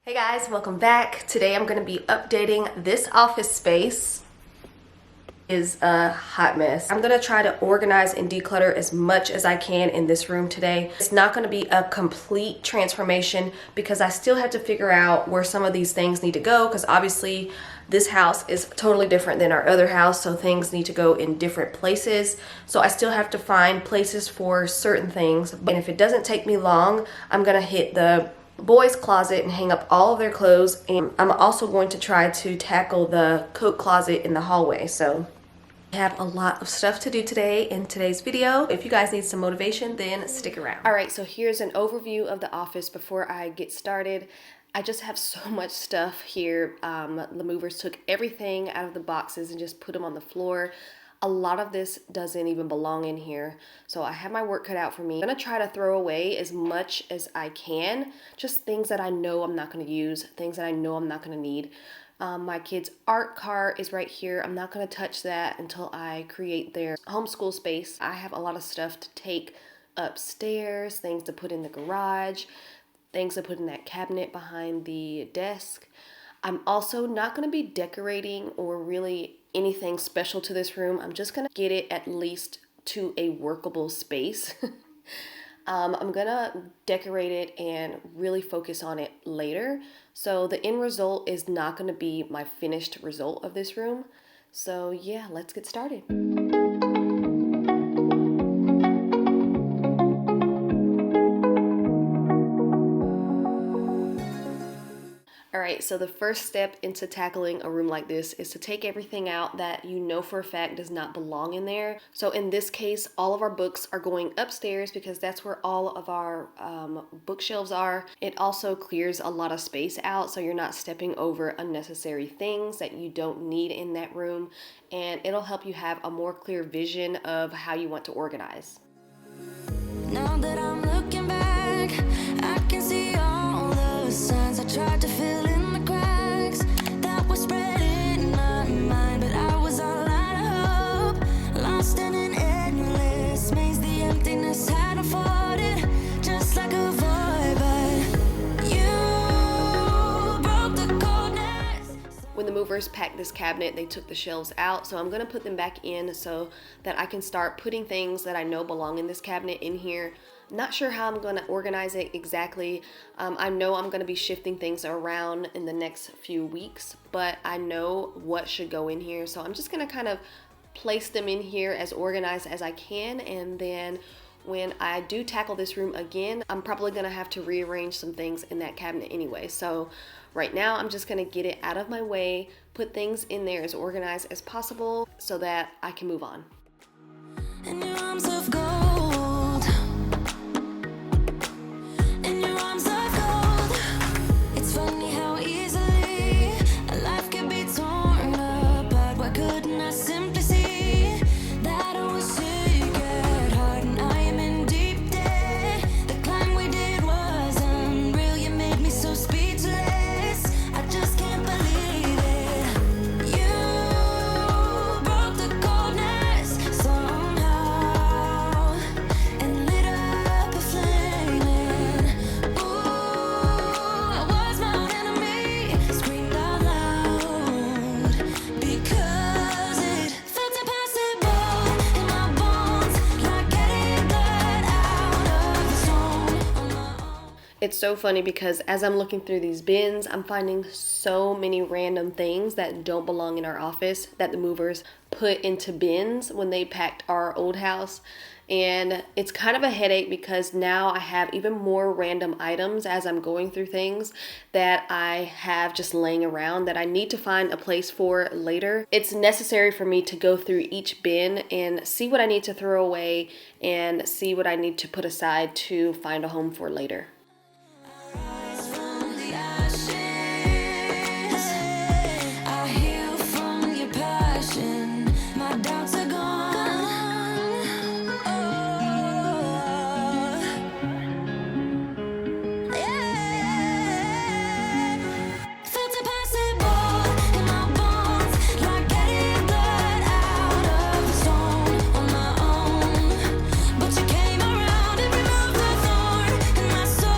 Hey guys, welcome back. Today I'm going to be updating this office space. Is a hot mess. I'm going to try to organize and declutter as much as I can in this room today. It's not going to be a complete transformation because I still have to figure out where some of these things need to go, because obviously this house is totally different than our other house, so things need to go in different places. So I still have to find places for certain things, and if it doesn't take me long, I'm going to hit the boys' closet and hang up all of their clothes, and I'm also going to try to tackle the coat closet in the hallway. So I have a lot of stuff to do today in today's video. If you guys need some motivation, then stick around. All right, so here's an overview of the office before I get started. I just have so much stuff here. The movers took everything out of the boxes and just put them on the floor. A lot of this doesn't even belong in here, so I have my work cut out for me. I'm gonna try to throw away as much as I can, just things that I know I'm not gonna use, things that I know I'm not gonna need. My kids' art cart is right here. I'm not gonna touch that until I create their homeschool space. I have a lot of stuff to take upstairs, things to put in the garage, things to put in that cabinet behind the desk. I'm also not going to be decorating or really anything special to this room. I'm just going to get it at least to a workable space. I'm going to decorate it and really focus on it later. So the end result is not going to be my finished result of this room. So yeah, let's get started. Alright, so the first step into tackling a room like this is to take everything out that you know for a fact does not belong in there. So in this case, all of our books are going upstairs because that's where all of our bookshelves are. It also clears a lot of space out, so you're not stepping over unnecessary things that you don't need in that room, and it'll help you have a more clear vision of how you want to organize. Now that I'm looking back, I can see all the signs I tried to fill in. When the movers packed this cabinet, they took the shelves out, so I'm going to put them back in so that I can start putting things that I know belong in this cabinet in here. Not sure how I'm going to organize it exactly. I know I'm going to be shifting things around in the next few weeks, but I know what should go in here, so I'm just going to kind of place them in here as organized as I can, and then when I do tackle this room again, I'm probably going to have to rearrange some things in that cabinet anyway. So right now, I'm just going to get it out of my way, put things in there as organized as possible so that I can move on. In your arms of gold. In your arms of gold. It's funny how easily a life can be torn apart. Why couldn't I simply see that I was sick at heart and I am in deep debt? The climb we did was unreal. You made me so speechless. I just can't believe it. You broke the coldness somehow and lit up a flame. Ooh, I was my own enemy, screamed out loud because it felt impossible in my bones, like getting blood out of the stone on my own. It's so funny because as I'm looking through these bins, I'm finding so many random things that don't belong in our office that the movers put into bins when they packed our old house. And it's kind of a headache because now I have even more random items as I'm going through things that I have just laying around that I need to find a place for later. It's necessary for me to go through each bin and see what I need to throw away and see what I need to put aside to find a home for later. Rise from the ashes, I heal from your passion, my doubts are gone. Felt impossible in my bones, like getting blood out of the stone on my own. But you came around and removed the thorn in my soul.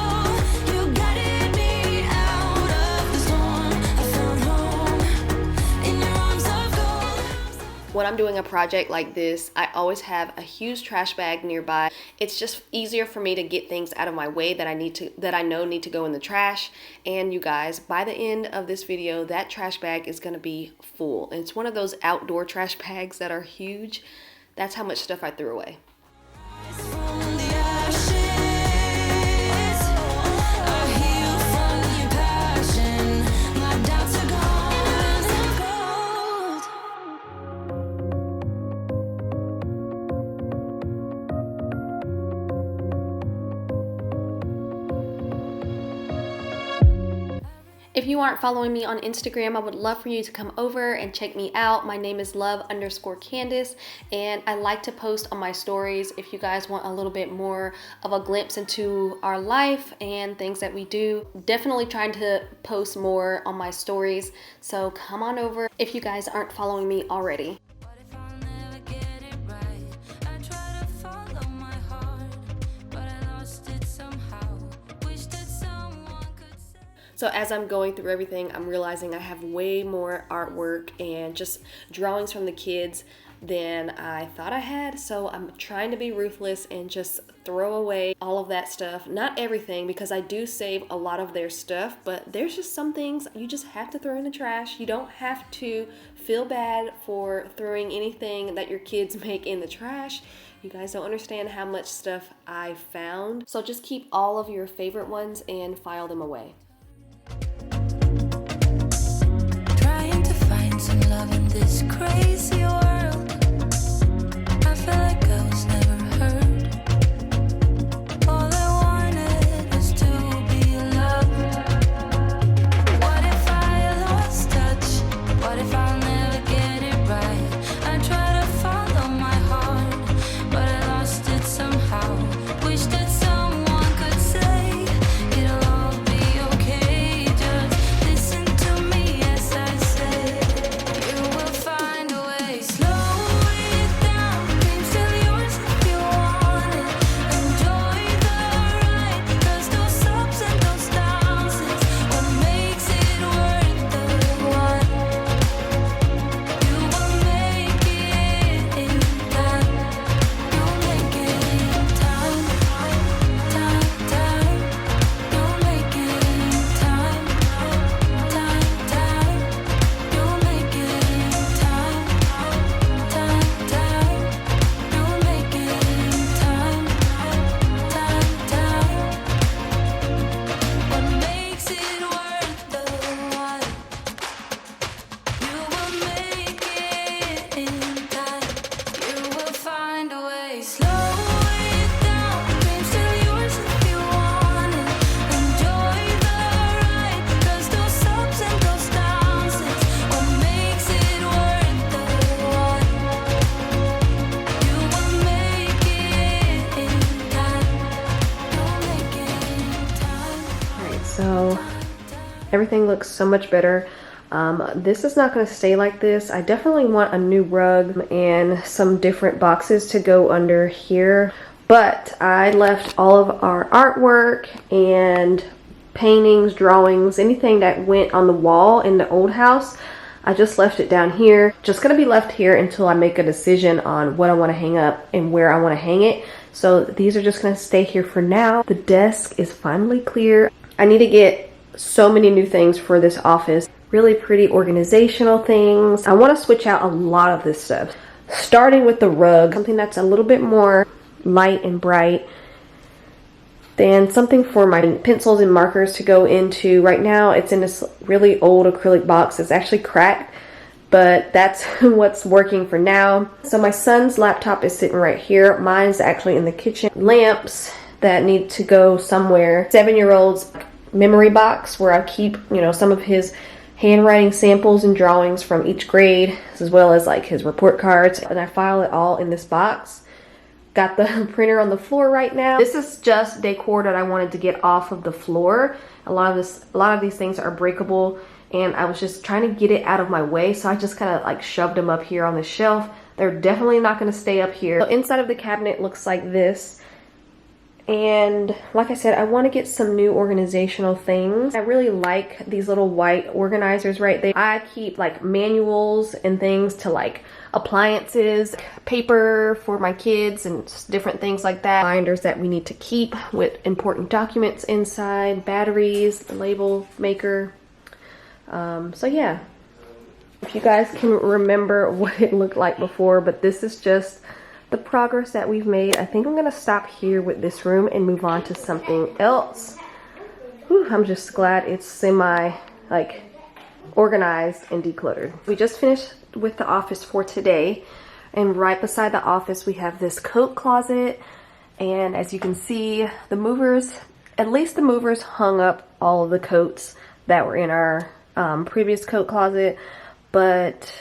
I'm doing a project like this, I always have a huge trash bag nearby. It's just easier for me to get things out of my way that I know need to go in the trash. And you guys, by the end of this video, that trash bag is gonna be full. And it's one of those outdoor trash bags that are huge. That's how much stuff I threw away. If you aren't following me on Instagram, I would love for you to come over and check me out. My name is love_Candace, and I like to post on my stories if you guys want a little bit more of a glimpse into our life and things that we do. Definitely trying to post more on my stories, so come on over if you guys aren't following me already. So as I'm going through everything, I'm realizing I have way more artwork and just drawings from the kids than I thought I had. So I'm trying to be ruthless and just throw away all of that stuff. Not everything, because I do save a lot of their stuff, but there's just some things you just have to throw in the trash. You don't have to feel bad for throwing anything that your kids make in the trash. You guys don't understand how much stuff I found. So just keep all of your favorite ones and file them away. Some love in this crazy world. I feel like I was never heard. All I wanted was to be loved. What if I lost touch? What if I'll never get it right? I try to follow my heart, but I lost it somehow. Wish that someone could say it'll all be okay. Just listen to me as I say. So everything looks so much better. This is not going to stay like this. I definitely want a new rug and some different boxes to go under here. But I left all of our artwork and paintings, drawings, anything that went on the wall in the old house. I just left it down here. Just going to be left here until I make a decision on what I want to hang up and where I want to hang it. So these are just going to stay here for now. The desk is finally clear. I need to get so many new things for this office. Really pretty organizational things. I want to switch out a lot of this stuff. Starting with the rug, something that's a little bit more light and bright. Then something for my pencils and markers to go into. Right now it's in this really old acrylic box. It's actually cracked, but that's what's working for now. So my son's laptop is sitting right here. Mine's actually in the kitchen. Lamps that need to go somewhere. 7-year-old's memory box where I keep, some of his handwriting samples and drawings from each grade, as well as like his report cards, and I file it all in this box. Got the printer on the floor right now. This is just decor that I wanted to get off of the floor. A lot of these things are breakable, and I was just trying to get it out of my way, so I just kind of like shoved them up here on the shelf. They're definitely not going to stay up here. So inside of the cabinet looks like this. And like I said, I want to get some new organizational things. I really like these little white organizers right there. I keep like manuals and things to like appliances, paper for my kids and different things like that. Binders that we need to keep with important documents inside, batteries, the label maker. So yeah, if you guys can remember what it looked like before, but this is just the progress that we've made. I think I'm gonna stop here with this room and move on to something else. Whew, I'm just glad it's semi like organized and decluttered. We just finished with the office for today, and right beside the office we have this coat closet, and as you can see, the movers, at least the movers hung up all of the coats that were in our previous coat closet, but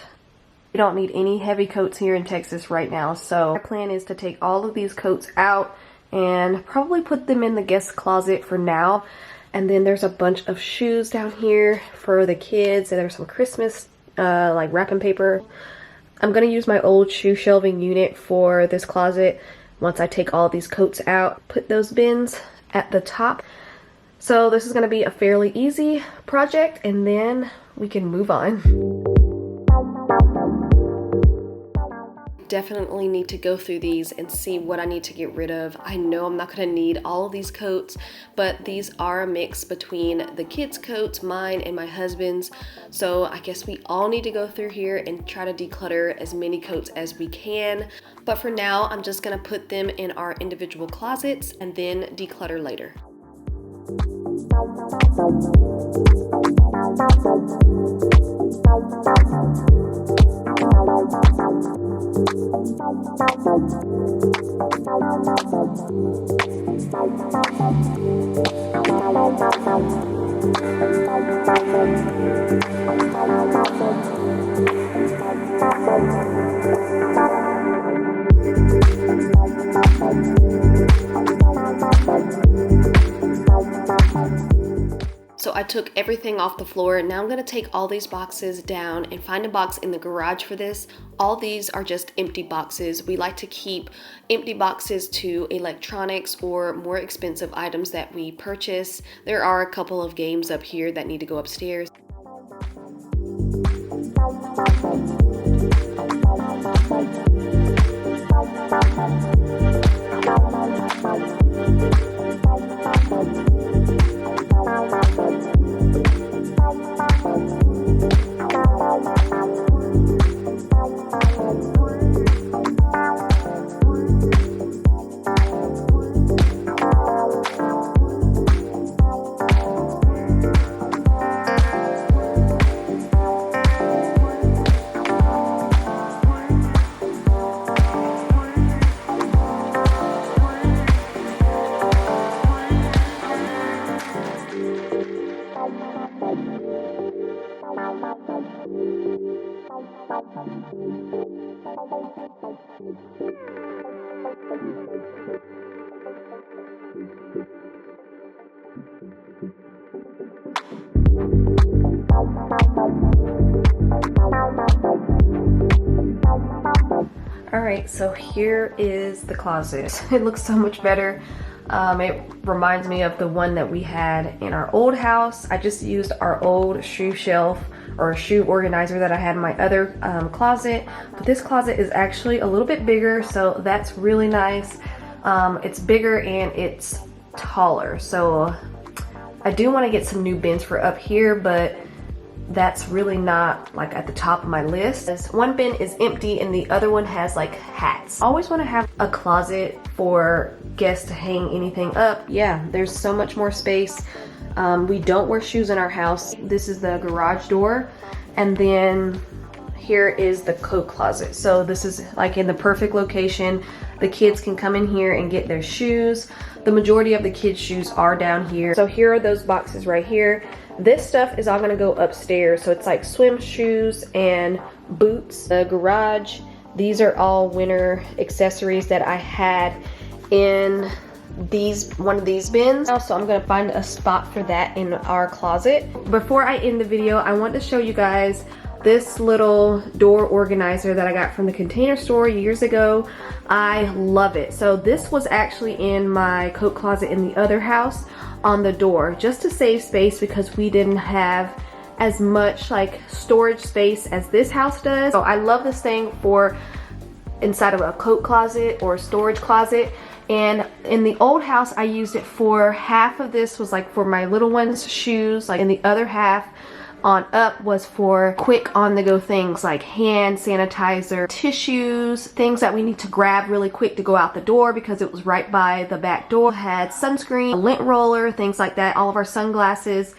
we don't need any heavy coats here in Texas right now. So our plan is to take all of these coats out and probably put them in the guest closet for now. And then there's a bunch of shoes down here for the kids, and there's some Christmas like wrapping paper. I'm gonna use my old shoe shelving unit for this closet. Once I take all these coats out, put those bins at the top. So this is gonna be a fairly easy project, and then we can move on. Definitely need to go through these and see what I need to get rid of. I know I'm not going to need all of these coats, but these are a mix between the kids' coats, mine and my husband's. So I guess we all need to go through here and try to declutter as many coats as we can. But for now, I'm just going to put them in our individual closets and then declutter later. So I took everything off the floor. Now I'm going to take all these boxes down and find a box in the garage for this. All these are just empty boxes. We like to keep empty boxes to electronics or more expensive items that we purchase. There are a couple of games up here that need to go upstairs. Alright, so here is the closet. It looks so much better. It reminds me of the one that we had in our old house. I just used our old shoe shelf or shoe organizer that I had in my other closet. But this closet is actually a little bit bigger, so that's really nice. It's bigger and it's taller. So I do want to get some new bins for up here, but that's really not like at the top of my list. One bin is empty and the other one has like hats. I always want to have a closet for guests to hang anything up. Yeah, there's so much more space. We don't wear shoes in our house. This is the garage door, and then here is the coat closet. So this is like in the perfect location. The kids can come in here and get their shoes. The majority of the kids' shoes are down here. So here are those boxes right here. This stuff is all gonna go upstairs. So it's like swim shoes and boots. The garage, these are all winter accessories that I had in one of these bins. So I'm gonna find a spot for that in our closet. Before I end the video, I want to show you guys this little door organizer that I got from the Container Store years ago. I love it. So this was actually in my coat closet in the other house on the door, just to save space because we didn't have as much like storage space as this house does. So I love this thing for inside of a coat closet or storage closet. And in the old house I used it for half of this was like for my little one's shoes, like, and the other half on up was for quick on-the-go things like hand sanitizer, tissues, things that we need to grab really quick to go out the door because it was right by the back door. It had sunscreen, a lint roller, things like that, all of our sunglasses.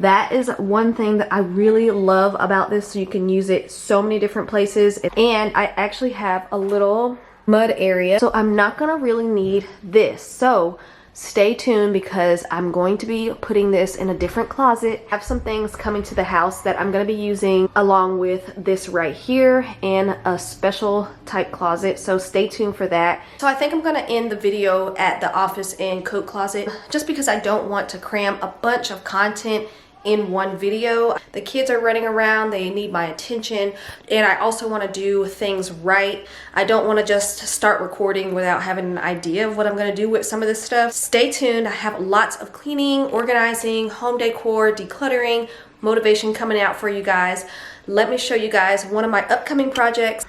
That is one thing that I really love about this. So you can use it so many different places. And I actually have a little mud area, so I'm not gonna really need this. So stay tuned because I'm going to be putting this in a different closet. I have some things coming to the house that I'm going to be using along with this right here and a special type closet, so stay tuned for that. So I think I'm going to end the video at the office and coat closet just because I don't want to cram a bunch of content in one video. The kids are running around, they need my attention, and I also want to do things right. I don't want to just start recording without having an idea of what I'm going to do with some of this stuff. Stay tuned. I have lots of cleaning, organizing, home decor, decluttering, motivation coming out for you guys. Let me show you guys one of my upcoming projects.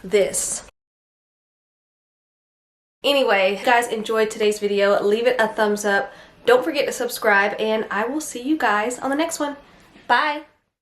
This. Anyway, if you guys enjoyed today's video, leave it a thumbs up. Don't forget to subscribe, and I will see you guys on the next one. Bye!